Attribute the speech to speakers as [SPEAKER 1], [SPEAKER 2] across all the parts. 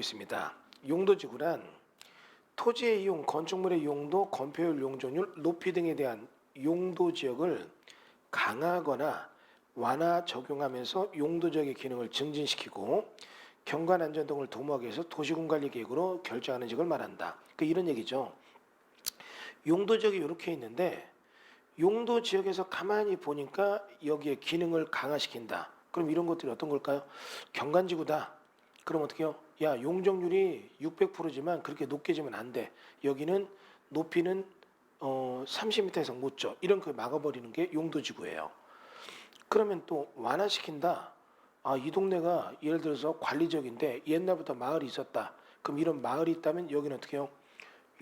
[SPEAKER 1] 있습니다. 용도지구란 토지의 이용, 건축물의 용도, 건폐율, 용적률, 높이 등에 대한 용도지역을 강화하거나 완화 적용하면서 용도지역의 기능을 증진시키고 경관 안전 등을 도모하기 위해서 도시군관리 계획으로 결정하는 지역을 말한다. 이런 얘기죠. 용도지역이 이렇게 있는데 용도지역에서 가만히 보니까 여기에 기능을 강화시킨다. 그럼 이런 것들이 어떤 걸까요? 경관지구다. 그럼 어떻게 해요? 야, 용적률이 600%지만 그렇게 높게 지면 안 돼. 여기는 높이는 30m 이상 못 줘. 이런 걸 막아버리는 게 용도지구예요. 그러면 또 완화시킨다. 아, 이 동네가 예를 들어서 관리적인데 옛날부터 마을이 있었다. 그럼 이런 마을이 있다면 여기는 어떻게 해요?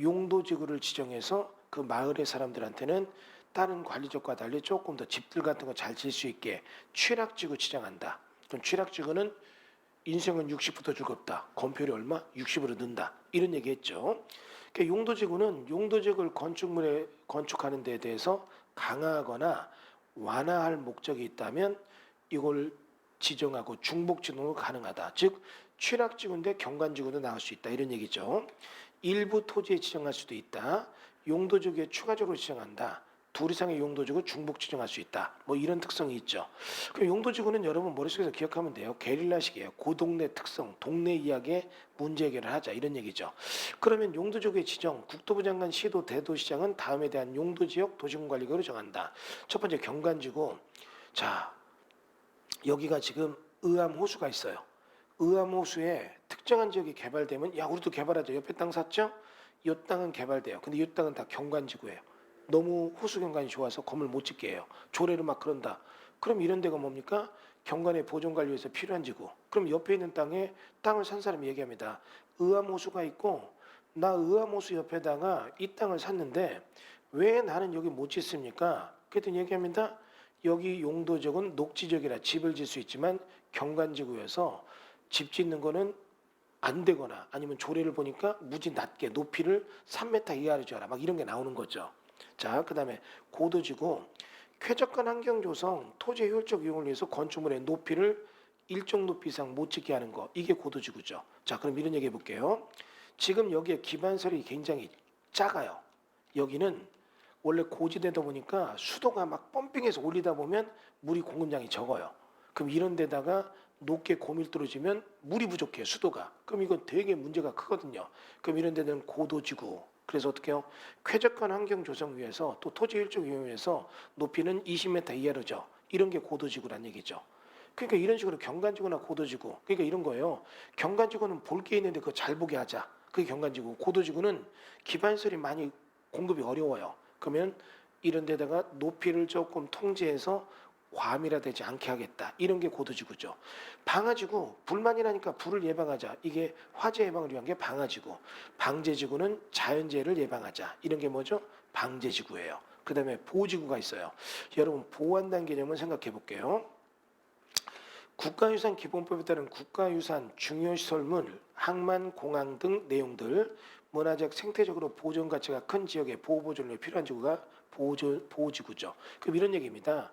[SPEAKER 1] 용도지구를 지정해서 그 마을의 사람들한테는 다른 관리적과 달리 조금 더 집들 같은 거 잘 질 수 있게 취락지구 지정한다. 그럼 취락지구는 인생은 60부터 즐겁다. 건폐율이 얼마? 60으로 는다. 이런 얘기했죠. 그러니까 용도지구는 용도지역을 건축물에 건축하는 데 대해서 강화하거나 완화할 목적이 있다면 이걸 지정하고 중복지정도 가능하다. 즉 취락지구인데 경관지구도 나올 수 있다. 이런 얘기죠. 일부 토지에 지정할 수도 있다. 용도지구에 추가적으로 지정한다. 둘 이상의 용도지구 중복 지정할 수 있다. 뭐 이런 특성이 있죠. 그 용도지구는 여러분 머릿속에서 기억하면 돼요. 게릴라식이에요. 그 동네 특성, 동네 이야기에 문제 해결을 하자 이런 얘기죠. 그러면 용도지구의 지정, 국토부 장관, 시도, 대도시장은 다음에 대한 용도지역 도시군관리계획으로 정한다. 첫 번째 경관지구. 자, 여기가 지금 의암호수가 있어요. 의암호수에 특정한 지역이 개발되면 야 우리도 개발하자. 옆에 땅 샀죠? 이 땅은 개발돼요. 근데 이 땅은 다 경관지구예요. 너무 호수 경관이 좋아서 건물 못 짓게 해요. 조례를 막 그런다. 그럼 이런 데가 뭡니까? 경관의 보존 관리에 서 필요한 지구. 그럼 옆에 있는 땅에 땅을 산 사람이 얘기합니다. 의암호수가 있고 나 의암호수 옆에다가 이 땅을 샀는데 왜 나는 여기 못 짓습니까? 그랬더니 얘기합니다. 여기 용도적은 녹지적이라 집을 질 수 있지만 경관지구여서 집 짓는 거는 안 되거나 아니면 조례를 보니까 무지 낮게 높이를 3m 이하로 줘라. 막 이런 게 나오는 거죠. 자, 그 다음에 고도지구, 쾌적한 환경 조성, 토지의 효율적 이용을 위해서 건축물의 높이를 일정 높이 이상 못 짓게 하는 거, 이게 고도지구죠. 자, 그럼 이런 얘기 해볼게요. 지금 여기에 기반설이 굉장히 작아요. 여기는 원래 고지대다 보니까 수도가 막 펌핑해서 올리다 보면 물이 공급량이 적어요. 그럼 이런 데다가 높게 고밀도로 지면 물이 부족해요. 수도가. 그럼 이건 되게 문제가 크거든요. 그럼 이런 데는 고도지구. 그래서 어떻게 해요? 쾌적한 환경 조성 위해서 또 토지 일종 이용 위해서 높이는 20m 이하로죠. 이런 게 고도지구란 얘기죠. 그러니까 이런 식으로 경관지구나 고도지구. 그러니까 이런 거예요. 경관지구는 볼 게 있는데 그거 잘 보게 하자. 그게 경관지구. 고도지구는 기반설이 많이 공급이 어려워요. 그러면 이런 데다가 높이를 조금 통제해서 과밀화되지 않게 하겠다. 이런 게 고도지구죠. 방화지구, 불만이 나니까 불을 예방하자. 이게 화재 예방을 위한 게 방화지구. 방제지구는 자연재해를 예방하자. 이런 게 뭐죠? 방제지구예요. 그 다음에 보호지구가 있어요. 여러분 보호한다는 개념을 생각해 볼게요. 국가유산 기본법에 따른 국가유산 중요시설물, 항만, 공항 등 내용들, 문화적, 생태적으로 보존 가치가 큰 지역의 보호보존에 필요한 지구가 보호지구죠. 그럼 이런 얘기입니다.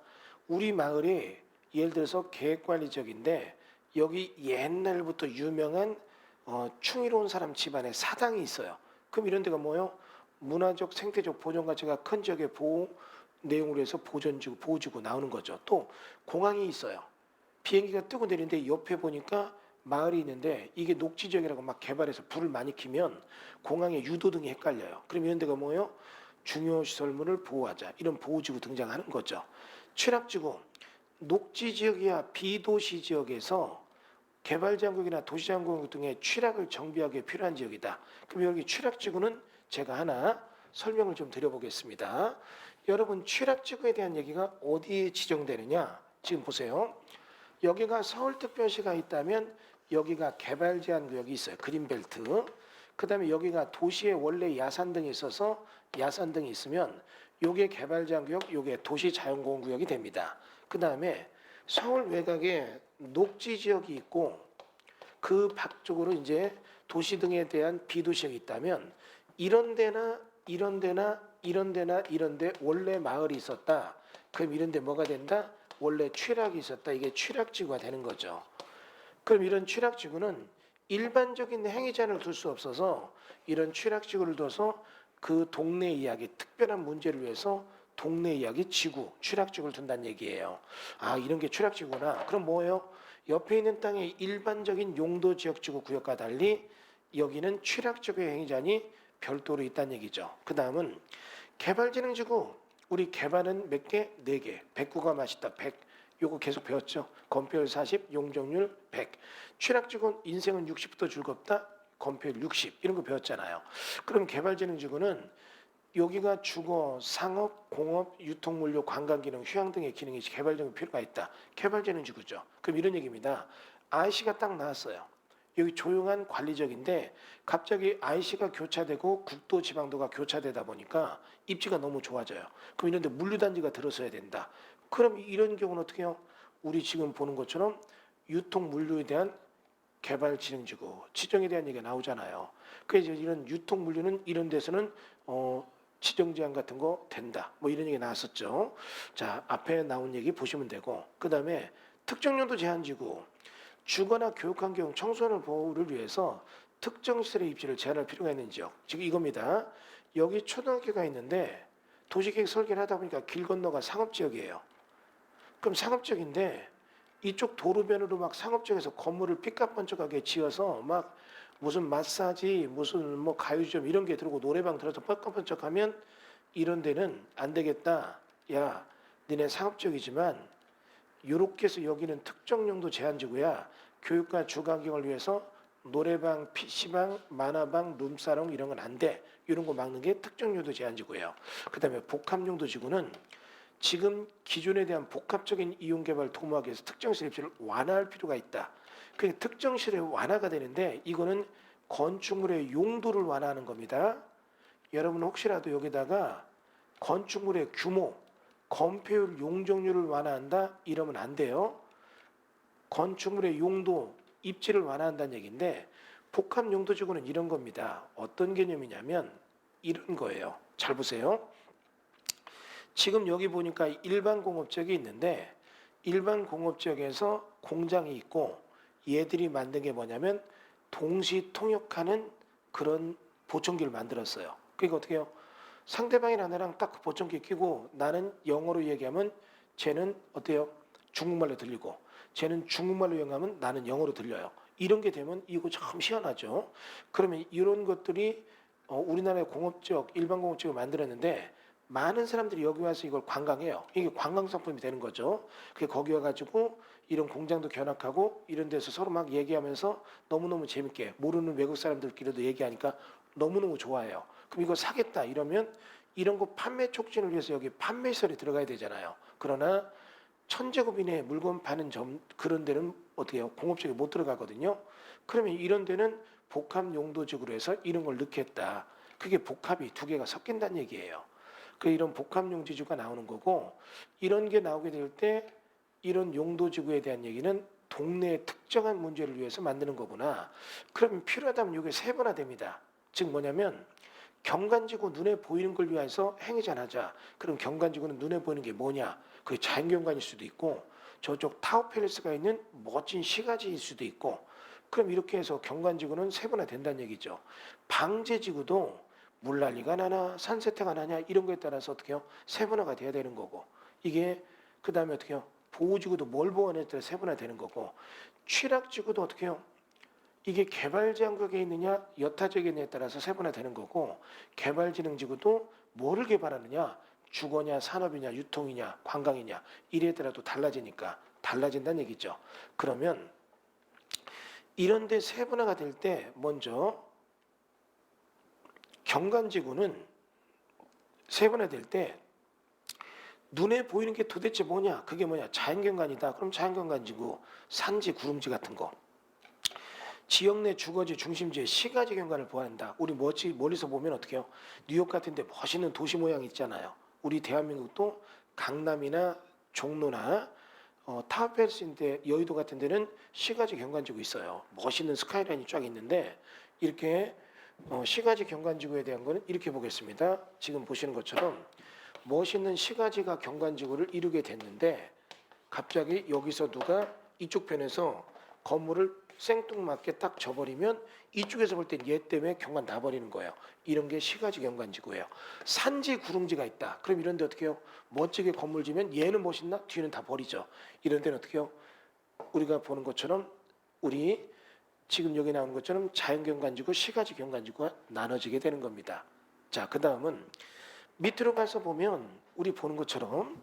[SPEAKER 1] 우리 마을이 예를 들어서 계획관리지역인데 여기 옛날부터 유명한 충이로운 사람 집안에 사당이 있어요. 그럼 이런 데가 뭐예요? 문화적, 생태적 보존 가치가 큰 지역의 보호 내용으로 해서 보존지구, 보호지구 나오는 거죠. 또 공항이 있어요. 비행기가 뜨고 내리는데 옆에 보니까 마을이 있는데 이게 녹지지역이라고 막 개발해서 불을 많이 켜면 공항에 유도등이 헷갈려요. 그럼 이런 데가 뭐예요? 중요시설물을 보호하자. 이런 보호지구 등장하는 거죠. 취락지구, 녹지지역이야 비도시 지역에서 개발장국이나 도시장국 등의 취락을 정비하기 위해 필요한 지역이다. 그럼 여기 취락지구는 제가 하나 설명을 좀 드려보겠습니다. 여러분 취락지구에 대한 얘기가 어디에 지정되느냐? 지금 보세요. 여기가 서울특별시가 있다면 여기가 개발제한구역이 있어요. 그린벨트. 그 다음에 여기가 도시에 원래 야산등이 있어서 야산등이 있으면 요게 개발제한구역, 요게 도시자연공원구역이 됩니다. 그 다음에 서울 외곽에 녹지지역이 있고 그 밖쪽으로 이제 도시 등에 대한 비도시역이 있다면 이런 데나 이런 데나 이런 데나 이런 데 원래 마을이 있었다. 그럼 이런 데 뭐가 된다? 원래 취락이 있었다. 이게 취락지구가 되는 거죠. 그럼 이런 취락지구는 일반적인 행위자를 둘 수 없어서 이런 취락지구를 둬서 그 동네 이야기, 특별한 문제를 위해서 동네 이야기 지구, 취락지구를 둔다는 얘기예요. 아, 이런 게 취락지구나. 그럼 뭐예요? 옆에 있는 땅의 일반적인 용도 지역지구 구역과 달리 여기는 취락지구의 행위자니 별도로 있다는 얘기죠. 그 다음은 개발진흥지구. 우리 개발은 몇 개? 4개. 100구가 맛있다. 100. 요거 계속 배웠죠. 건폐율 40, 용적률 100. 취락지구 인생은 60부터 즐겁다. 건폐율 60. 이런 거 배웠잖아요. 그럼 개발진흥지구는 여기가 주거, 상업, 공업, 유통물류, 관광기능, 휴양 등의 기능이 개발적인 필요가 있다. 개발진흥지구죠. 그럼 이런 얘기입니다. IC가 딱 나왔어요. 여기 조용한 관리적인데 갑자기 IC가 교차되고 국도, 지방도가 교차되다 보니까 입지가 너무 좋아져요. 그럼 이런데 물류단지가 들어서야 된다. 그럼 이런 경우는 어떻게 해요? 우리 지금 보는 것처럼 유통물류에 대한 개발진흥지구, 지정에 대한 얘기가 나오잖아요. 그래서 이런 유통물류는 이런 데서는 지정 제한 같은 거 된다. 뭐 이런 얘기 나왔었죠. 자, 앞에 나온 얘기 보시면 되고, 그 다음에 특정용도 제한지구, 주거나 교육환경, 청소년 보호를 위해서 특정 시설의 입지를 제한할 필요가 있는 지역. 지금 이겁니다. 여기 초등학교가 있는데 도시계획 설계를 하다 보니까 길 건너가 상업지역이에요. 그럼 상업지역인데 이쪽 도로변으로 막 상업지역에서 건물을 삐까뻔쩍하게 지어서 막 무슨 마사지, 무슨 뭐 가요점 이런 게 들어오고 노래방 들어서 뻔뻔쩍하면 이런 데는 안 되겠다. 야, 니네 상업지역이지만 요렇게 해서 여기는 특정 용도 제한지구야. 교육과 주거환경을 위해서 노래방, PC방, 만화방, 룸사롱 이런 건 안 돼. 이런 거 막는 게 특정 용도 제한지구예요. 그다음에 복합용도 지구는 지금 기존에 대한 복합적인 이용 개발 도모하기 위해서 특정 시설 입지를 완화할 필요가 있다. 그게 특정 시설이 완화가 되는데 이거는 건축물의 용도를 완화하는 겁니다. 여러분 혹시라도 여기다가 건축물의 규모, 건폐율, 용적률을 완화한다 이러면 안 돼요. 건축물의 용도, 입지를 완화한다는 얘기인데 복합 용도지구는 이런 겁니다. 어떤 개념이냐면 이런 거예요. 잘 보세요. 지금 여기 보니까 일반 공업지역이 있는데 일반 공업지역에서 공장이 있고 얘들이 만든 게 뭐냐면 동시 통역하는 그런 보청기를 만들었어요. 그러니까 어떻게 해요? 상대방이 나랑 딱 보청기 끼고 나는 영어로 얘기하면 쟤는 어때요? 중국말로 들리고 쟤는 중국말로 얘기하면 나는 영어로 들려요. 이런 게 되면 이거 참 희한하죠. 그러면 이런 것들이 우리나라의 공업지역, 일반 공업지역을 만들었는데 많은 사람들이 여기 와서 이걸 관광해요. 이게 관광 상품이 되는 거죠. 그게 거기 와가지고 이런 공장도 견학하고 이런 데서 서로 막 얘기하면서 너무너무 재밌게 모르는 외국 사람들끼리도 얘기하니까 너무너무 좋아해요. 그럼 이거 사겠다 이러면 이런 거 판매 촉진을 위해서 여기 판매시설이 들어가야 되잖아요. 그러나 1000제곱 이내에 물건 파는 그런 데는 어떻게 해요? 공업지역에 못 들어가거든요. 그러면 이런 데는 복합 용도적으로 해서 이런 걸 넣겠다. 그게 복합이 두 개가 섞인다는 얘기예요. 그 이런 복합 용지구가 나오는 거고 이런 게 나오게 될 때 이런 용도지구에 대한 얘기는 동네의 특정한 문제를 위해서 만드는 거구나. 그러면 필요하다면 이게 세분화됩니다. 즉 뭐냐면 경관지구 눈에 보이는 걸 위해서 행위전하자. 그럼 경관지구는 눈에 보이는 게 뭐냐? 그게 자연경관일 수도 있고 저쪽 타워팰리스가 있는 멋진 시가지일 수도 있고 그럼 이렇게 해서 경관지구는 세분화된다는 얘기죠. 방제지구도 물난리가 나나 산세태가 나냐 이런 거에 따라서 어떻게 해요? 세분화가 돼야 되는 거고 이게 그 다음에 어떻게 해요? 보호지구도 뭘 보호하냐에 따라 세분화되는 거고 취락지구도 어떻게 해요? 이게 개발지역에 있느냐 여타지역에 있느냐에 따라서 세분화되는 거고 개발진흥지구도 뭐를 개발하느냐 주거냐 산업이냐 유통이냐 관광이냐 이래에 따라 또 달라지니까 달라진다는 얘기죠. 그러면 이런 데 세분화가 될 때 먼저 경관지구는 세분화될 때 눈에 보이는 게 도대체 뭐냐? 그게 뭐냐? 자연경관이다. 그럼 자연경관지구, 산지, 구름지 같은 거. 지역 내 주거지 중심지의 시가지 경관을 보호한다. 우리 멀리서 보면 어떻게 해요? 뉴욕 같은 데 멋있는 도시 모양 있잖아요. 우리 대한민국도 강남이나 종로나 타워팰리스인데 여의도 같은 데는 시가지 경관지구 있어요. 멋있는 스카이라인이 쫙 있는데 이렇게 시가지 경관지구에 대한 거는 이렇게 보겠습니다. 지금 보시는 것처럼 멋있는 시가지가 경관지구를 이루게 됐는데 갑자기 여기서 누가 이쪽 편에서 건물을 생뚱맞게 딱 져버리면 이쪽에서 볼 땐 얘 때문에 경관 나버리는 거예요. 이런 게 시가지 경관지구예요. 산지 구릉지가 있다. 그럼 이런 데 어떻게 해요? 멋지게 건물 지면 얘는 멋있나? 뒤는 다 버리죠. 이런 데는 어떻게 해요? 우리가 보는 것처럼 우리 지금 여기 나오는 것처럼 자연경관지구, 시가지 경관지구가 나눠지게 되는 겁니다. 자, 그 다음은 밑으로 가서 보면 우리 보는 것처럼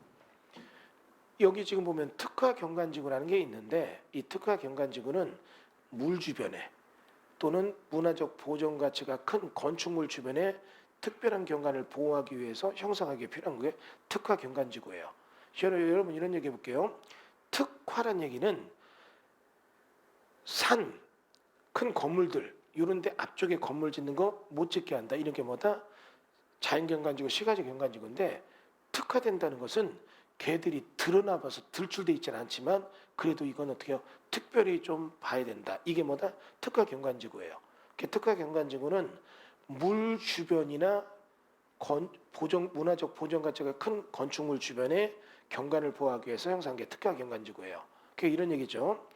[SPEAKER 1] 여기 지금 보면 특화경관지구라는 게 있는데 이 특화경관지구는 물 주변에 또는 문화적 보존 가치가 큰 건축물 주변에 특별한 경관을 보호하기 위해서 형성하기 필요한 게 특화경관지구예요. 여러분 이런 얘기 해볼게요. 특화란 얘기는 산, 큰 건물들 이런 데 앞쪽에 건물 짓는 거 못 짓게 한다. 이런 게 뭐다? 자연경관지구, 시가지 경관지구인데 특화된다는 것은 개들이 드러나봐서 들출돼 있지는 않지만 그래도 이건 어떻게 해요? 특별히 좀 봐야 된다. 이게 뭐다? 특화경관지구예요. 특화경관지구는 물 주변이나 문화적 보존 가치가 큰 건축물 주변에 경관을 보호하기 위해서 형성한 게 특화경관지구예요. 이런 얘기죠.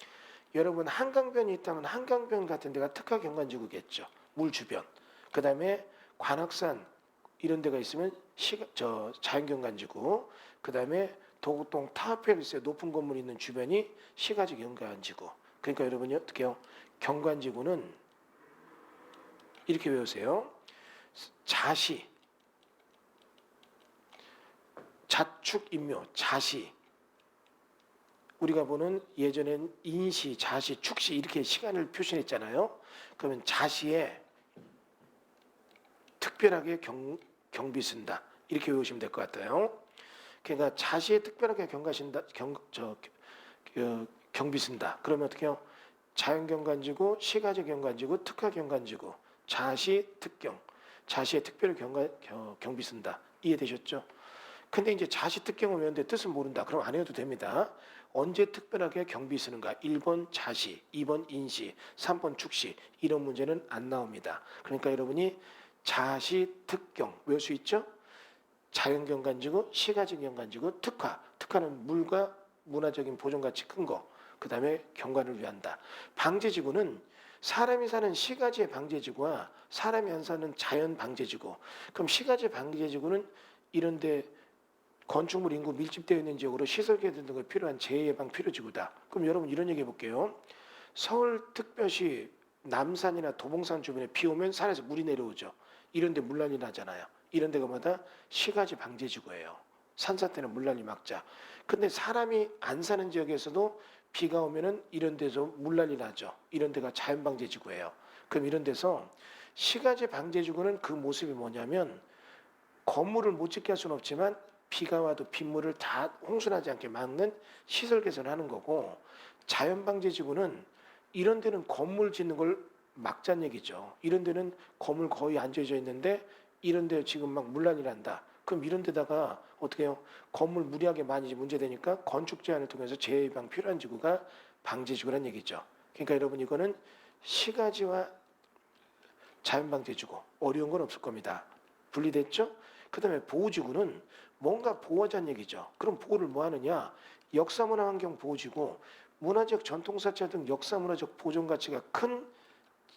[SPEAKER 1] 여러분 한강변이 있다면 한강변 같은 데가 특화경관지구겠죠. 물 주변. 그 다음에 관악산 이런 데가 있으면 자연경관지구. 그 다음에 도곡동 타워팰리스에 높은 건물이 있는 주변이 시가지 경관지구. 그러니까 여러분이 어떻게 해요? 경관지구는 이렇게 외우세요. 자시, 자축인묘, 자시. 우리가 보는 예전엔 인시, 자시, 축시 이렇게 시간을 표시했잖아요. 그러면 자시에 특별하게 경비 쓴다. 이렇게 외우시면 될 것 같아요. 그러니까 자시에 특별하게 경비 쓴다. 그러면 어떻게 해요? 자연경관지구, 시가지 경관지구, 특화경관지구, 자시 특경, 자시에 특별히 경비 쓴다. 이해되셨죠? 근데 이제 자시 특경을 외우는데 뜻은 모른다. 그럼 안 해도 됩니다. 언제 특별하게 경비 쓰는가? 1번 자시, 2번 인시, 3번 축시 이런 문제는 안 나옵니다. 그러니까 여러분이 자시 특경 외울 수 있죠? 자연경관지구, 시가지경관지구, 특화는 물과 문화적인 보존가치 큰 거. 그 다음에 경관을 위한다. 방제지구는 사람이 사는 시가지의 방제지구와 사람이 안 사는 자연 방제지구. 그럼 시가지 방제지구는 이런데 건축물 인구 밀집되어 있는 지역으로 시설 개선 등에 필요한 재해 예방 필요지구다. 그럼 여러분 이런 얘기 해볼게요. 서울특별시 남산이나 도봉산 주변에 비 오면 산에서 물이 내려오죠. 이런 데 물난리 나잖아요. 이런 데가 뭐다? 시가지 방제지구예요. 산사태는 물난리 막자. 근데 사람이 안 사는 지역에서도 비가 오면은 이런 데서 물난리 나죠. 이런 데가 자연방제지구예요. 그럼 이런 데서 시가지 방제지구는 그 모습이 뭐냐면 건물을 못 짓게 할 수는 없지만 비가 와도 빗물을 다 홍수나지 않게 막는 시설 개선하는 거고, 자연방제지구는 이런 데는 건물 짓는 걸 막자는 얘기죠. 이런 데는 건물 거의 안 지어져 있는데 이런 데 지금 막 물난리 난다. 그럼 이런 데다가 어떻게 해요? 건물 무리하게 많이 문제되니까 건축 제한을 통해서 재해 예방 필요한 지구가 방제지구란 얘기죠. 그러니까 여러분 이거는 시가지와 자연방제지구 어려운 건 없을 겁니다. 분리됐죠? 그 다음에 보호지구는 뭔가 보호하자는 얘기죠. 그럼 보호를 뭐 하느냐? 역사문화환경 보호지구, 문화적 전통사찰 등 역사문화적 보존 가치가 큰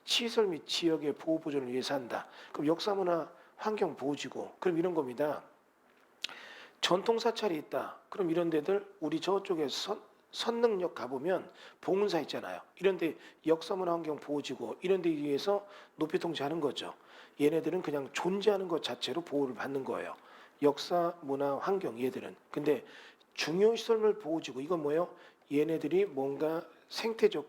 [SPEAKER 1] 시설 및 지역의 보호 보존을 위해서 한다. 그럼 역사문화 환경 보호지구. 그럼 이런 겁니다. 전통사찰이 있다. 그럼 이런 데들 우리 저쪽에 선릉역 가보면 봉은사 있잖아요. 이런 데 역사문화 환경 보호지구 이런 데 의해서 높이 통제하는 거죠. 얘네들은 그냥 존재하는 것 자체로 보호를 받는 거예요. 역사, 문화, 환경 얘들은. 근데 중요시설물 보호지구 이건 뭐예요? 얘네들이 뭔가 생태적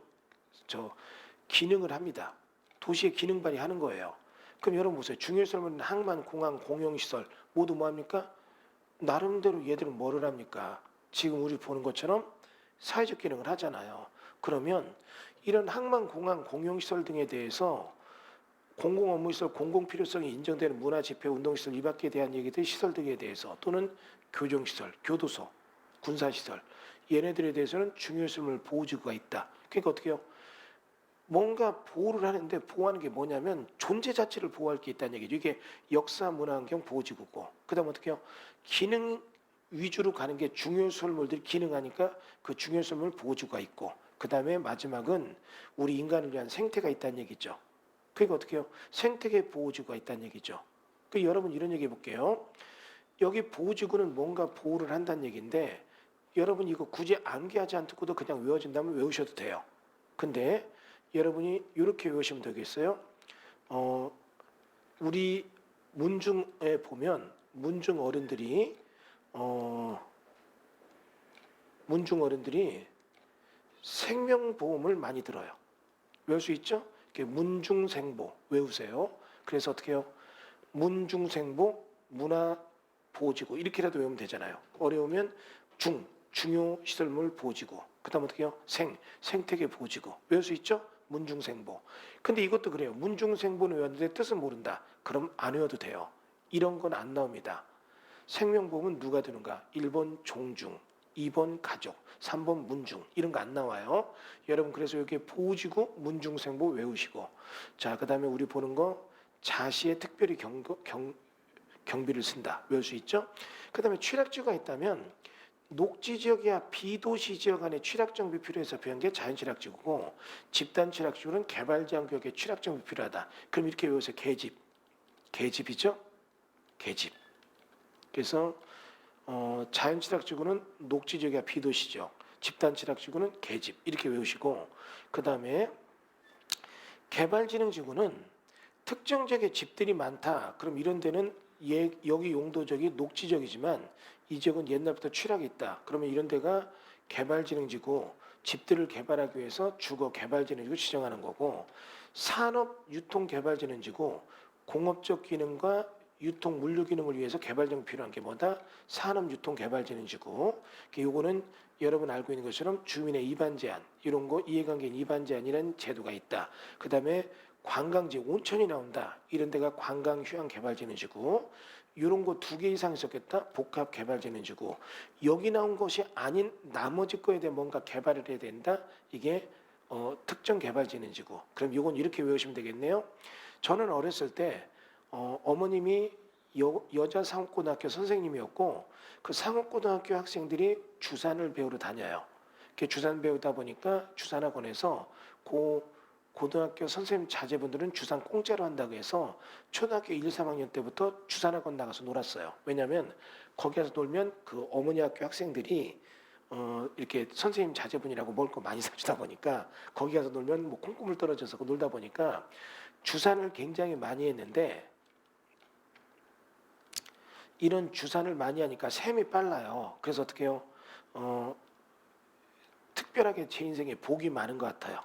[SPEAKER 1] 기능을 합니다. 도시의 기능 발휘하는 거예요. 그럼 여러분 보세요. 중요시설물은 항만, 공항, 공용시설 모두 뭐합니까? 나름대로 얘들은 뭐를 합니까? 지금 우리 보는 것처럼 사회적 기능을 하잖아요. 그러면 이런 항만, 공항, 공용시설 등에 대해서 공공업무시설, 공공필요성이 인정되는 문화집회, 운동시설 이 밖에 대한 얘기들 시설 등에 대해서 또는 교정시설, 교도소, 군사시설 얘네들에 대해서는 중요시설물 보호지구가 있다. 그러니까 어떻게 해요? 뭔가 보호를 하는데 보호하는 게 뭐냐면 존재 자체를 보호할 게 있다는 얘기죠. 이게 역사, 문화, 환경 보호지구고 그 다음 어떻게 해요? 기능 위주로 가는 게 중요시설물들이 기능하니까 그 중요시설물 보호지구가 있고 그 다음에 마지막은 우리 인간을 위한 생태가 있다는 얘기죠. 그러니까 어떻게 해요? 생태계 보호지구가 있다는 얘기죠. 그 여러분 이런 얘기 해볼게요. 여기 보호지구는 뭔가 보호를 한다는 얘기인데 여러분 이거 굳이 암기하지 않고도 그냥 외워진다면 외우셔도 돼요. 근데 여러분이 이렇게 외우시면 되겠어요. 우리 문중에 보면 문중 어른들이 생명보험을 많이 들어요. 외울 수 있죠? 문중생보 외우세요. 그래서 어떻게 해요? 문중생보 문화보호지구 이렇게라도 외우면 되잖아요. 어려우면 중요시설물 보호지구. 그 다음 어떻게 해요? 생태계 보호지구. 외울 수 있죠? 문중생보. 근데 이것도 그래요. 문중생보는 외웠는데 뜻은 모른다. 그럼 안 외워도 돼요. 이런 건 안 나옵니다. 생명보험은 누가 드는가? 1번 종중, 2번 가족, 3번 문중 이런 거 안 나와요. 여러분 그래서 여기 보호지구 문중생보 외우시고 자 그다음에 우리 보는 거 자시에 특별히 경비를 쓴다. 외울 수 있죠? 그다음에 취락지구가 있다면 녹지지역이야 비도시 지역 안에 취락정비 필요해서 필요한 게 자연취락지구고 집단 취락지구는 개발지역에 취락정비 필요하다. 그럼 이렇게 외우세요. 계집이죠? 계집. 그래서 자연취락지구는 녹지지역이야 비도시죠. 집단취락지구는 계집 이렇게 외우시고 그 다음에 개발진흥지구는 특정 지역에 집들이 많다. 그럼 이런 데는 여기 용도적이 녹지적이지만 이 지역은 옛날부터 취락이 있다. 그러면 이런 데가 개발진흥지구 집들을 개발하기 위해서 주거 개발진흥지구 지정하는 거고 산업유통개발진흥지구 공업적 기능과 유통 물류 기능을 위해서 개발진흥 필요한 게 뭐다? 산업유통개발진흥지구. 요거는 여러분 알고 있는 것처럼 주민의 이반 제한 이런 거 이해관계인 이반 제한이라는 제도가 있다. 그 다음에 관광지 온천이 나온다. 이런 데가 관광휴양개발진흥지구. 이런 거 2개 이상 있었겠다. 복합개발진흥지구. 여기 나온 것이 아닌 나머지 거에 대해 뭔가 개발을 해야 된다. 이게 특정개발진흥지구. 그럼 이건 이렇게 외우시면 되겠네요. 저는 어렸을 때 어머님이 여자 상업고등학교 선생님이었고 그 상업고등학교 학생들이 주산을 배우러 다녀요. 주산 배우다 보니까 주산학원에서 고등학교 선생님 자제분들은 주산 공짜로 한다고 해서 초등학교 1, 3학년 때부터 주산학원 나가서 놀았어요. 왜냐하면 거기 가서 놀면 그 어머니 학교 학생들이 이렇게 선생님 자제분이라고 먹을 거 많이 사주다 보니까 거기 가서 놀면 뭐 콩고물 떨어져서 놀다 보니까 주산을 굉장히 많이 했는데 이런 주산을 많이 하니까 셈이 빨라요. 그래서 어떻게 해요? 특별하게 제 인생에 복이 많은 것 같아요.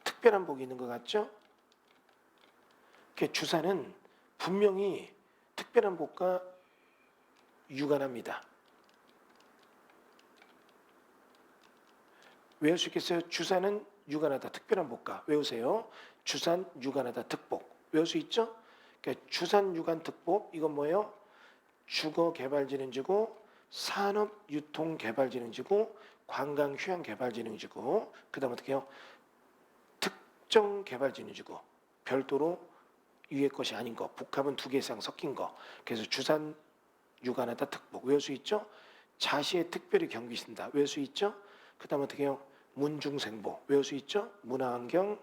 [SPEAKER 1] 특별한 복이 있는 것 같죠? 주산은 분명히 특별한 복과 유관합니다. 외울 수 있겠어요? 주산은 유관하다. 특별한 복과. 외우세요. 주산, 유관하다, 특복. 외울 수 있죠? 주산, 유관, 특복. 이건 뭐예요? 주거개발진흥지구, 산업유통개발진흥지구, 관광휴양개발진흥지구. 그 다음 어떻게 해요? 특정개발진흥지구. 별도로 위의 것이 아닌 거. 복합은 2개 이상 섞인 거. 그래서 주산, 유관하다, 특복. 외울 수 있죠? 자시에 특별히 경비 쓴다. 외울 수 있죠? 그 다음 어떻게 해요? 문중생보. 외울 수 있죠? 문화환경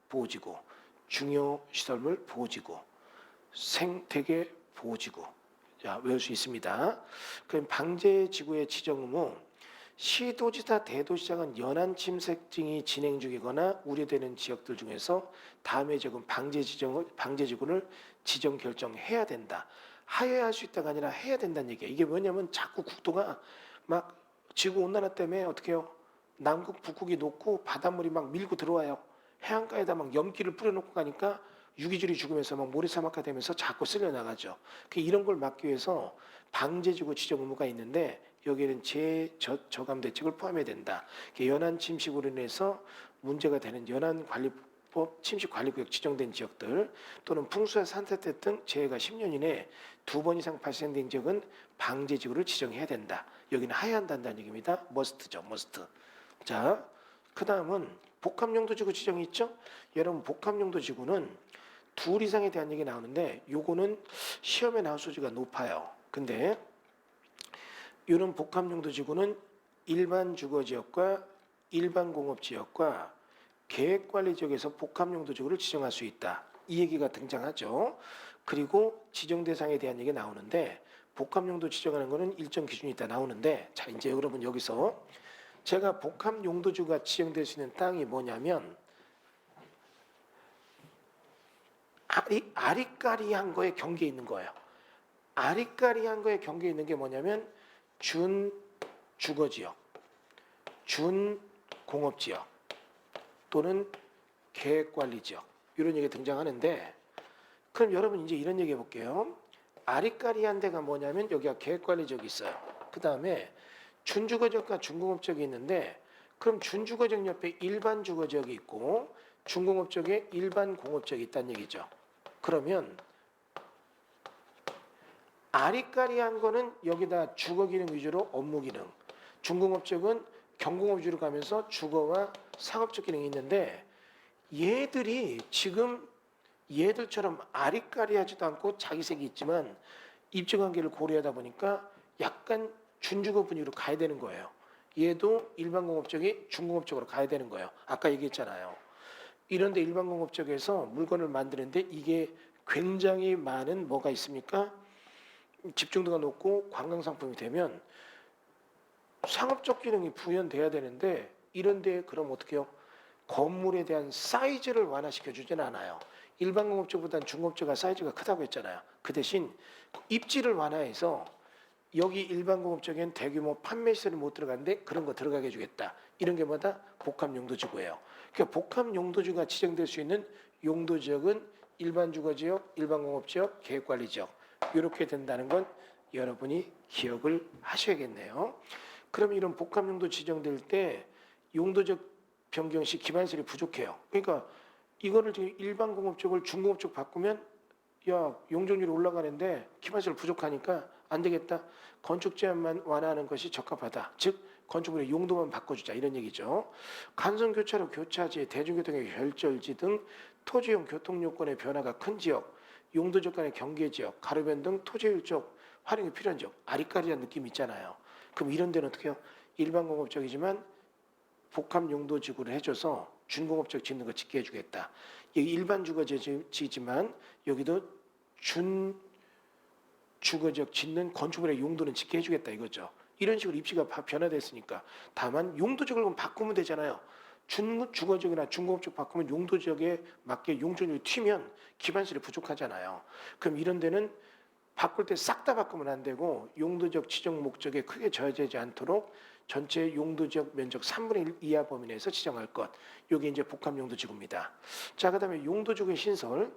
[SPEAKER 1] 보호지구, 중요시설물 보호지구, 생태계 보호지구. 자, 외울 수 있습니다. 그럼 방제지구의 지정 의무. 시도지사, 대도시장은 연안 침색증이 진행 중이거나 우려되는 지역들 중에서 다음에 적은 방제지구를 지정 결정해야 된다. 하여야 할 수 있다가 아니라 해야 된다는 얘기예요. 이게 뭐냐면 자꾸 국토가 막 지구 온난화 때문에 어떻게 해요? 남극, 북극이 녹고 바닷물이 막 밀고 들어와요. 해안가에다 막 염기를 뿌려놓고 가니까 유기질이 죽으면서 막 모래사막화 되면서 자꾸 쓸려 나가죠. 이런 걸 막기 위해서 방제지구 지정 의무가 있는데 여기에는 저감 대책을 포함해야 된다. 연안 침식으로 인해서 문제가 되는 연안관리법 침식관리구역 지정된 지역들 또는 풍수와 산사태 등 재해가 10년 이내에 2번 이상 발생된 지역은 방제지구를 지정해야 된다. 여기는 하여야 한다는 얘기입니다. 머스트죠. 머스트. 자, 그 다음은 복합용도지구 지정이 있죠? 여러분 복합용도지구는 2 이상에 대한 얘기 나오는데 요거는 시험에 나올 소지가 높아요. 근데 이런 복합용도지구는 일반 주거지역과 일반 공업지역과 계획관리지역에서 복합용도지구를 지정할 수 있다. 이 얘기가 등장하죠. 그리고 지정 대상에 대한 얘기가 나오는데 복합용도 지정하는 거는 일정 기준이 있다 나오는데 자 이제 여러분 여기서 제가 복합용도지구가 지정될 수 있는 땅이 뭐냐면 아리까리한 거에 경계에 있는 거예요. 아리까리한 거에 경계에 있는 게 뭐냐면 준주거지역, 준공업지역 또는 계획관리지역 이런 얘기가 등장하는데 그럼 여러분 이제 이런 얘기 해볼게요. 아리까리한 데가 뭐냐면 여기가 계획관리지역이 있어요. 그 다음에 준주거지역과 준공업지역이 있는데 그럼 준주거지역 옆에 일반 주거지역이 있고 준공업지역에 일반 공업지역이 있다는 얘기죠. 그러면 아리까리한 거는 여기다 주거 기능 위주로 업무 기능, 준공업지역은 경공업 위주로 가면서 주거와 상업적 기능이 있는데 얘들이 지금 얘들처럼 아리까리하지도 않고 자기색이 있지만 입지관계를 고려하다 보니까 약간 준주거 분위기로 가야 되는 거예요. 얘도 일반 공업적이 준공업적으로 가야 되는 거예요. 아까 얘기했잖아요. 이런데 일반 공업적에서 물건을 만드는데 이게 굉장히 많은 뭐가 있습니까? 집중도가 높고 관광 상품이 되면 상업적 기능이 부연돼야 되는데 이런데 그럼 어떻게 해요? 건물에 대한 사이즈를 완화시켜 주진 않아요. 일반 공업적보다는 중공업적가 사이즈가 크다고 했잖아요. 그 대신 입지를 완화해서 여기 일반 공업적엔 대규모 판매 시설이 못 들어가는데 그런 거 들어가게 해주겠다. 이런 게 뭐다? 복합용도지구예요. 그러니까 복합용도지구가 지정될 수 있는 용도지역은 일반 주거지역, 일반 공업지역, 계획관리지역 이렇게 된다는 건 여러분이 기억을 하셔야겠네요. 그럼 이런 복합용도 지정될 때 용도적 변경 시 기반시설이 부족해요. 그러니까 이거를 지금 일반 공업적을 중공업적 바꾸면 야 용적률이 올라가는데 기반시설 부족하니까 안 되겠다. 건축 제한만 완화하는 것이 적합하다. 즉 건축물의 용도만 바꿔주자 이런 얘기죠. 간선교차로 교차지, 대중교통의 결절지 등 토지용 교통요건의 변화가 큰 지역, 용도적 간의 경계지역, 가로변 등 토지율적 활용이 필요한 지역, 아리까리한 느낌 있잖아요. 그럼 이런 데는 어떻게 해요? 일반 공업적이지만 복합용도지구를 해줘서 준공업적 짓는 거 짓게 해주겠다. 여기 일반 주거지지만 여기도 준주거지역 짓는 건축물의 용도는 짓게 해주겠다 이거죠. 이런 식으로 입지가 변화됐으니까 다만 용도지역을 바꾸면 되잖아요. 준주거지역이나 준공업지역 바꾸면 용도지역에 맞게 용적률이 튀면 기반시설이 부족하잖아요. 그럼 이런 데는 바꿀 때 싹 다 바꾸면 안 되고 용도지역 지정 목적에 크게 저해되지 않도록 전체 용도지역 면적 3분의 1 이하 범위 내에서 지정할 것. 이게 이제 복합용도지구입니다. 자, 그다음에 용도지구의 신설.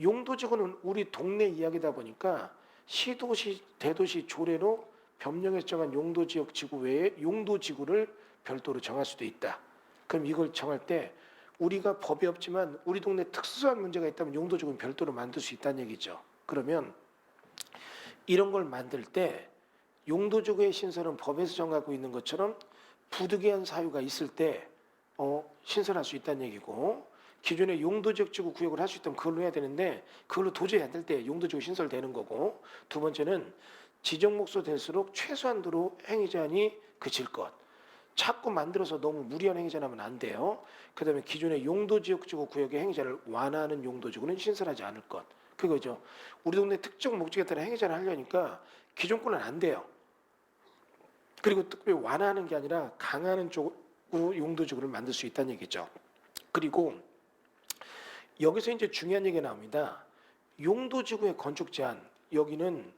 [SPEAKER 1] 용도지구는 우리 동네 이야기다 보니까 시도시, 대도시 조례로 법령에 정한 용도지역 지구 외에 용도지구를 별도로 정할 수도 있다. 그럼 이걸 정할 때 우리가 법이 없지만 우리 동네 특수한 문제가 있다면 용도지구는 별도로 만들 수 있다는 얘기죠. 그러면 이런 걸 만들 때 용도지구의 신설은 법에서 정하고 있는 것처럼 부득이한 사유가 있을 때 신설할 수 있다는 얘기고 기존의 용도지역 지구 구역을 할 수 있다면 그걸로 해야 되는데 그걸로 도저히 안 될 때 용도지구 신설되는 거고 두 번째는 지정 목소 될수록 최소한도로 행위 제한이 그칠 것. 자꾸 만들어서 너무 무리한 행위 제한하면 안 돼요. 그다음에 기존의 용도지역 지구 구역의 행위 제한을 완화하는 용도지구는 신설하지 않을 것. 그거죠. 우리 동네 특정 목적에 따라 행위 제한을 하려니까 기존 거는 안 돼요. 그리고 특별히 완화하는 게 아니라 강화하는 쪽으로 용도지구를 만들 수 있다는 얘기죠. 그리고 여기서 이제 중요한 얘기가 나옵니다. 용도지구의 건축 제한 여기는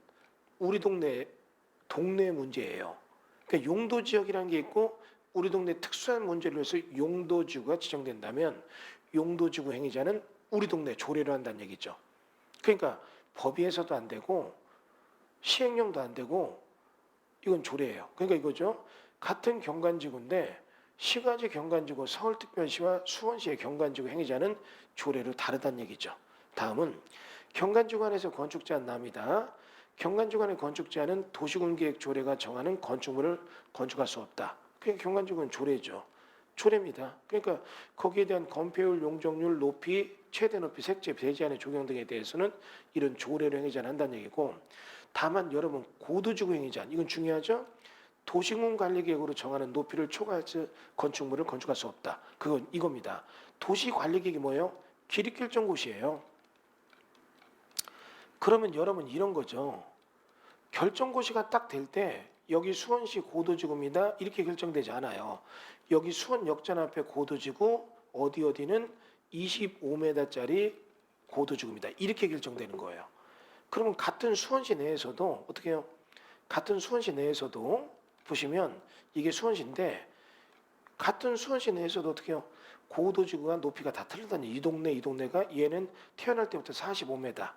[SPEAKER 1] 우리 동네 문제예요. 그러니까 용도지역이라는 게 있고 우리 동네 특수한 문제를 위해서 용도지구가 지정된다면 용도지구 행위자는 우리 동네 조례로 한다는 얘기죠. 그러니까 법위에서도 안 되고 시행령도 안 되고 이건 조례예요. 그러니까 이거죠. 같은 경관지구인데 시가지 경관지구 서울특별시와 수원시의 경관지구 행위자는 조례로 다르다는 얘기죠. 다음은 경관지구 안에서 건축 제한 납니다. 경관지구 안의 건축 제한은 도시군계획 조례가 정하는 건축물을 건축할 수 없다. 그러니까 경관지구는 조례죠. 조례입니다. 그러니까 거기에 대한 건폐율, 용적률, 높이, 최대 높이, 색재, 배제안의 적용 등에 대해서는 이런 조례로 행위 제한한다는 얘기고 다만 여러분 고도지구 행위 제한 이건 중요하죠. 도시군 관리계획으로 정하는 높이를 초과해서 건축물을 건축할 수 없다. 그건 이겁니다. 도시관리계획이 뭐예요? 기립결정고시예요. 그러면 여러분 이런 거죠. 결정고시가 딱 될 때 여기 수원시 고도지구입니다. 이렇게 결정되지 않아요. 여기 수원 역전 앞에 고도지구 어디는 25m짜리 고도지구입니다. 이렇게 결정되는 거예요. 그러면 같은 수원시 내에서도 어떻게 해요? 같은 수원시 내에서도 보시면 이게 수원시인데 같은 수원시 내에서도 어떻게 해요? 고도지구가 높이가 다 틀리다니 이 동네가 얘는 태어날 때부터 45m,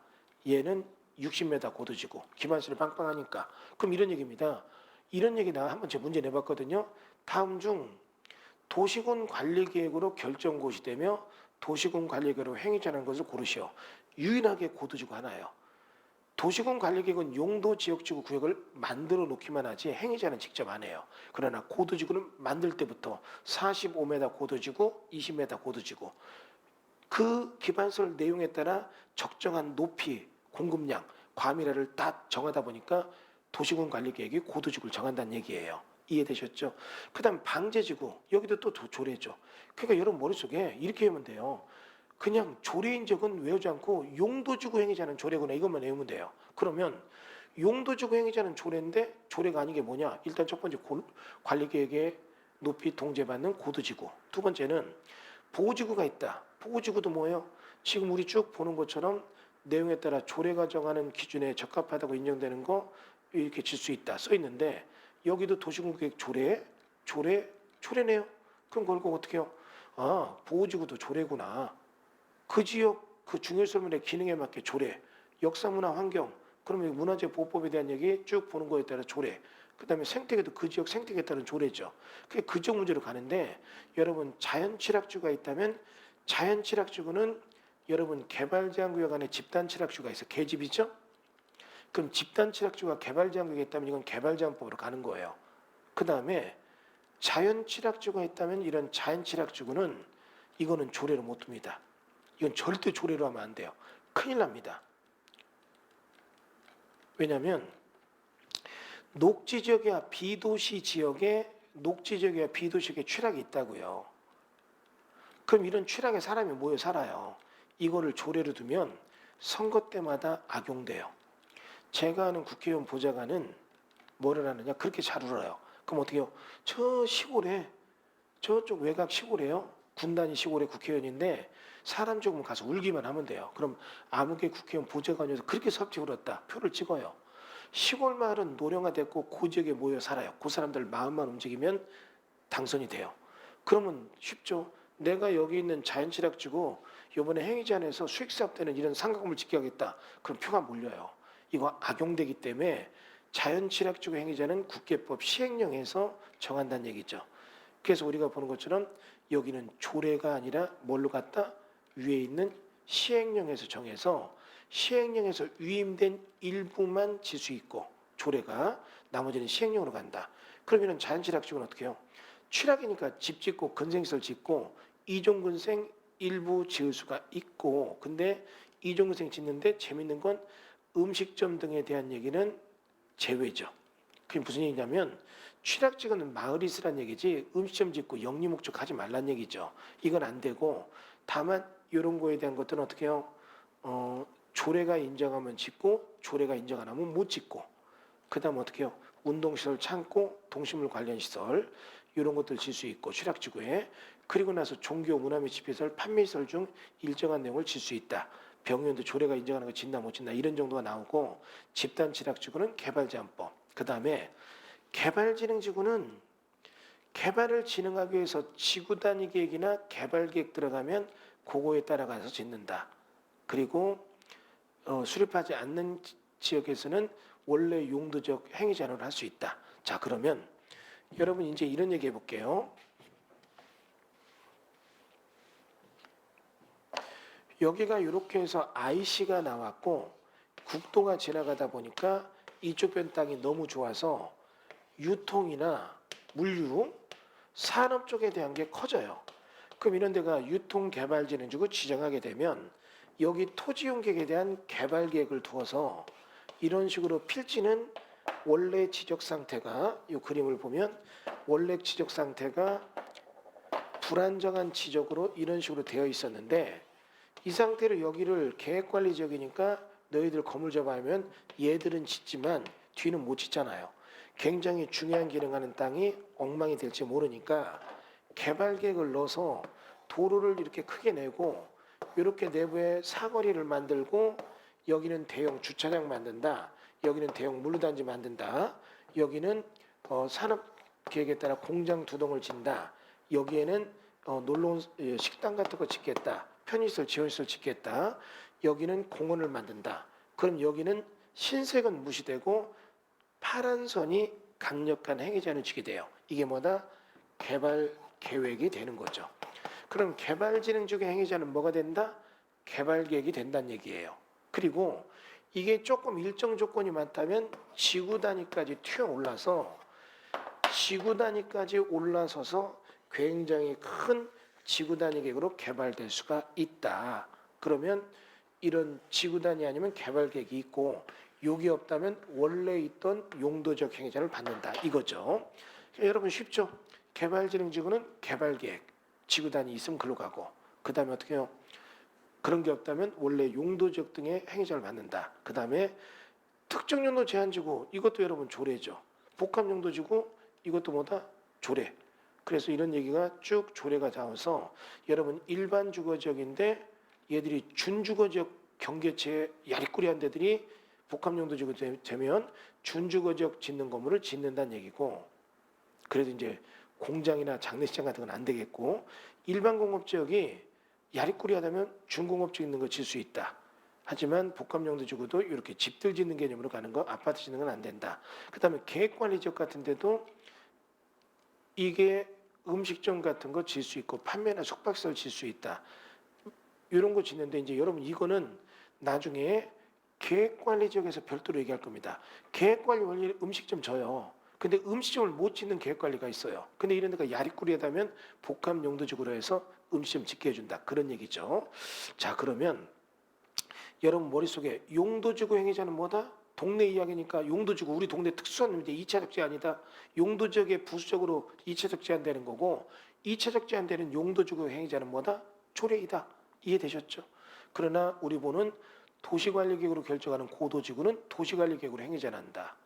[SPEAKER 1] 얘는 60m 고도지구 기반시를 빵빵하니까 그럼 이런 얘기입니다. 이런 얘기 나 한번 제 문제 내봤거든요. 다음 중 도시군 관리계획으로 결정고시되며 도시군 관리계획으로 행위자라는 것을 고르시오. 유일하게 고도지구 하나예요. 도시군 관리계획은 용도 지역지구 구역을 만들어 놓기만 하지 행위자는 직접 안 해요. 그러나 고도지구는 만들 때부터 45m 고도지구, 20m 고도지구 그 기반설 내용에 따라 적정한 높이, 공급량, 과밀화를 다 정하다 보니까 도시군 관리계획이 고도지구를 정한다는 얘기예요. 이해되셨죠? 그 다음 방제지구 여기도 또 조례죠. 그러니까 여러분 머릿속에 이렇게 외우면 돼요. 그냥 조례인 적은 외우지 않고 용도지구 행위자는 조례구나 이것만 외우면 돼요. 그러면 용도지구 행위자는 조례인데 조례가 아닌 게 뭐냐? 일단 첫 번째 관리계획에 높이 통제받는 고도지구. 두 번째는 보호지구가 있다. 보호지구도 뭐예요? 지금 우리 쭉 보는 것처럼 내용에 따라 조례가 정하는 기준에 적합하다고 인정되는 거 이렇게 질 수 있다 써 있는데 여기도 도시군계획 조례네요. 그럼 그걸 어떻게 해요? 아 보호지구도 조례구나. 그 지역 그 중요설문의 기능에 맞게 조례, 역사문화 환경, 그러면 문화재 보호법에 대한 얘기 쭉 보는 거에 따라 조례, 그다음에 생태계도 그 지역 생태계에 따른 조례죠. 그게 그 지역 문제로 가는데 여러분 자연취락지구가 있다면 자연취락지구는 여러분 개발제한구역 안에 집단취락지구가 있어 개집이죠. 그럼 집단취락지구가 개발제한구역에 있다면 이건 개발제한법으로 가는 거예요. 그 다음에 자연취락지구가 있다면 이런 자연취락지구는 이거는 조례로 못 둡니다. 이건 절대 조례로 하면 안 돼요. 큰일 납니다. 왜냐하면 녹지지역이야 비도시 지역에 취락이 있다고요. 그럼 이런 취락에 사람이 모여 살아요. 이거를 조례로 두면 선거 때마다 악용돼요. 제가 아는 국회의원 보좌관은 뭐를 하느냐 그렇게 잘 울어요. 그럼 어떻게 해요? 저 시골에 저쪽 외곽 시골에요. 군단위 시골의 국회의원인데 사람 조금 가서 울기만 하면 돼요. 그럼 아무개 국회의원 보좌관이어서 그렇게 섭지 울었다. 표를 찍어요. 시골 마을은 노령화됐고 그 지역에 모여 살아요. 그 사람들 마음만 움직이면 당선이 돼요. 그러면 쉽죠. 내가 여기 있는 자연취락지구 이번에 행위제한에서 수익사업 때는 이런 상가건물 짓게 하겠다. 그럼 표가 몰려요. 이거 악용되기 때문에 자연취락지구 행위제는 국계법 시행령에서 정한다는 얘기죠. 그래서 우리가 보는 것처럼 여기는 조례가 아니라 뭘로 갔다? 위에 있는 시행령에서 정해서 시행령에서 위임된 일부만 질 수 있고 조례가 나머지는 시행령으로 간다. 그러면 자연취락지구는 어떻게 해요? 취락이니까 집 짓고 근생시설 짓고 이종근생 일부 지을 수가 있고 근데 이종근생 짓는데 재밌는 건 음식점 등에 대한 얘기는 제외죠. 그게 무슨 얘기냐면 취락지구는 마을이 있으란 얘기지 음식점 짓고 영리 목적 하지 말란 얘기죠. 이건 안 되고 다만 이런 거에 대한 것들은 어떻게 해요? 조례가 인정하면 짓고 조례가 인정 안 하면 못 짓고 그 다음 어떻게 해요? 운동시설 창고 동식물 관련 시설 이런 것들 질 수 있고 취락지구에 그리고 나서 종교 문화 및 집회시설 판매시설 중 일정한 내용을 질 수 있다. 병원도 조례가 인정하는 거 짓나 못 짓나 이런 정도가 나오고 집단 취락지구는 개발제한법 그 다음에 개발진흥지구는 개발을 진행하기 위해서 지구 단위 계획이나 개발 계획 들어가면 그거에 따라가서 짓는다. 그리고 수립하지 않는 지역에서는 원래 용도적 행위 제한을 할 수 있다. 자 그러면 여러분 이제 이런 얘기 해볼게요. 여기가 이렇게 해서 IC가 나왔고 국도가 지나가다 보니까 이쪽 편 땅이 너무 좋아서 유통이나 물류, 산업 쪽에 대한 게 커져요. 그럼 이런 데가 유통개발진흥지구 지정하게 되면 여기 토지용객에 대한 개발 계획을 두어서 이런 식으로 필지는 원래 지적 상태가 이 그림을 보면 원래 지적 상태가 불안정한 지적으로 이런 식으로 되어 있었는데 이 상태로 여기를 계획관리 지역이니까 너희들 건물 잡아하면 얘들은 짓지만 뒤는 못 짓잖아요. 굉장히 중요한 기능하는 땅이 엉망이 될지 모르니까 개발 계획을 넣어서 도로를 이렇게 크게 내고 이렇게 내부에 사거리를 만들고 여기는 대형 주차장 만든다. 여기는 대형 물류단지 만든다. 여기는 산업 계획에 따라 공장 두 동을 짓는다. 여기에는 놀러온 식당 같은 거 짓겠다. 편의시설, 지원시설 짓겠다. 여기는 공원을 만든다. 그럼 여기는 흰색은 무시되고 파란 선이 강력한 행위자는 지게 돼요. 이게 뭐다? 개발 계획이 되는 거죠. 그럼 개발진흥적인 행위자는 뭐가 된다? 개발 계획이 된다는 얘기예요. 그리고 이게 조금 일정 조건이 많다면 지구 단위까지 튀어올라서 지구 단위까지 올라서서 굉장히 큰 지구 단위 계획으로 개발될 수가 있다. 그러면 이런 지구 단위 아니면 개발 계획이 있고 요게 없다면 원래 있던 용도적 행위자를 받는다. 이거죠. 여러분 쉽죠? 개발진흥지구는 개발 계획, 지구 단위 있으면 글로 가고 그 다음에 어떻게 해요? 그런 게 없다면 원래 용도적 등의 행위자를 받는다. 그 다음에 특정 용도 제한지구 이것도 여러분 조례죠. 복합 용도지구 이것도 뭐다? 조례. 그래서 이런 얘기가 쭉 조례가 나와서 여러분 일반 주거지역인데 얘들이 준주거지역 경계체에 야리꾸리한 데들이 복합용도지구 되면 준주거지역 짓는 건물을 짓는다는 얘기고 그래도 이제 공장이나 장례식장 같은 건 안 되겠고 일반 공업지역이 야리꾸리하다면 준공업지역 있는 거 질 수 있다. 하지만 복합용도지구도 이렇게 집들 짓는 개념으로 가는 거 아파트 짓는 건 안 된다. 그 다음에 계획관리지역 같은 데도 이게 음식점 같은 거 질 수 있고 판매나 숙박시설 질 수 있다. 이런 거 짓는데 이제 여러분 이거는 나중에 계획관리 지역에서 별도로 얘기할 겁니다. 계획관리 원리 음식점 져요. 근데 음식점을 못 짓는 계획관리가 있어요. 근데 이런 데가 야리꾸리하다면 복합용도지구로 해서 음식점 짓게 해준다. 그런 얘기죠. 자 그러면 여러분 머릿속에 용도지구 행위자는 뭐다? 동네 이야기니까 용도지구 우리 동네 특수한 문제 2차적 제한이다. 용도지역에 부수적으로 2차적 제한되는 거고 2차적 제한되는 용도지구 행위자는 뭐다? 조례이다. 이해되셨죠? 그러나 우리 보는 도시관리계획으로 결정하는 고도지구는 도시관리계획으로 행위자는 한다.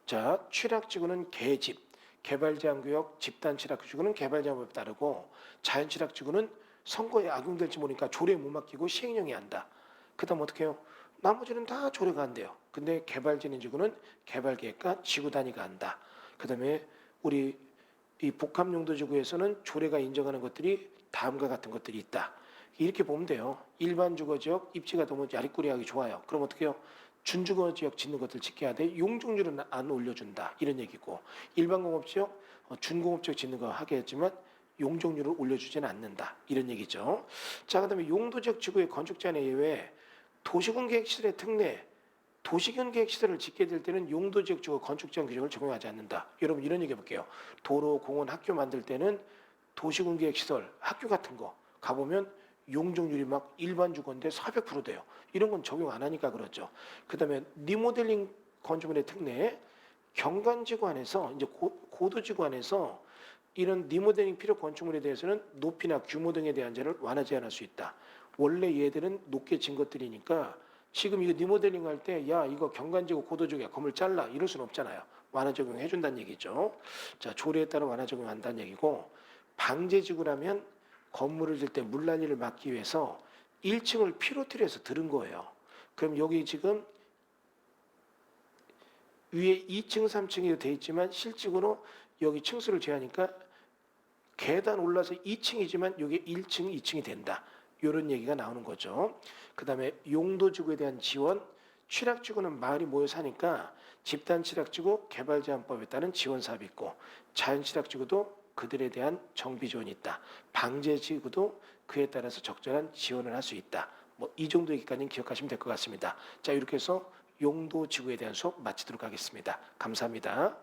[SPEAKER 1] 자, 취락지구는 계집, 개발제한구역, 집단취락지구는 개발제한법에 따르고 자연취락지구는 선거에 악용될지 모르니까 조례에 못 맡기고 시행령이 한다. 그 다음 어떻게 해요? 나머지는 다 조례가 안 돼요. 근데 개발진흥지구는 개발계획과 지구 단위가 한다. 그 다음에 우리 이 복합용도지구에서는 조례가 인정하는 것들이 다음과 같은 것들이 있다. 이렇게 보면 돼요. 일반 주거지역 입지가 너무 야리꾸리하기 좋아요. 그럼 어떻게 해요? 준주거지역 짓는 것들 지켜야 돼. 용적률은 안 올려준다. 이런 얘기고 일반 공업지역 준공업지역 짓는 거 하게 했지만 용적률을 올려주지는 않는다. 이런 얘기죠. 자, 그다음에 용도지역 지구의 건축 제한에 의해 도시군계획시설의 특례, 도시균계획시설을 짓게 될 때는 용도지역 지구 건축 제한 규정을 적용하지 않는다. 여러분 이런 얘기 해볼게요. 도로, 공원, 학교 만들 때는 도시군계획시설, 학교 같은 거 가보면 용적률이 막 일반 주거인데 400% 돼요. 이런 건 적용 안 하니까 그렇죠. 그다음에 리모델링 건축물의 특례, 경관지구 안에서 이제 고도지구 안에서 이런 리모델링 필요 건축물에 대해서는 높이나 규모 등에 대한 제한을 완화 제한할 수 있다. 원래 얘들은 높게 진 것들이니까 지금 이거 리모델링 할 때 야 이거 경관지구 고도지구야 건물 잘라 이럴 수는 없잖아요. 완화 적용해 준다는 얘기죠. 자 조례에 따라 완화 적용한다는 얘기고 방제지구라면 건물을 질 때 물난리를 막기 위해서 1층을 피로티로 해서 들은 거예요. 그럼 여기 지금 위에 2층, 3층이 돼 있지만 실질적으로 여기 층수를 제하니까 계단 올라서 2층이지만 여기 1층, 2층이 된다. 이런 얘기가 나오는 거죠. 그 다음에 용도지구에 대한 지원, 취락지구는 마을이 모여 사니까 집단취락지구 개발제한법에 따른 지원 사업이 있고 자연취락지구도 그들에 대한 정비 지원이 있다. 방제지구도 그에 따라서 적절한 지원을 할 수 있다. 뭐 이 정도 얘기까지는 기억하시면 될 것 같습니다. 자 이렇게 해서 용도지구에 대한 수업 마치도록 하겠습니다. 감사합니다.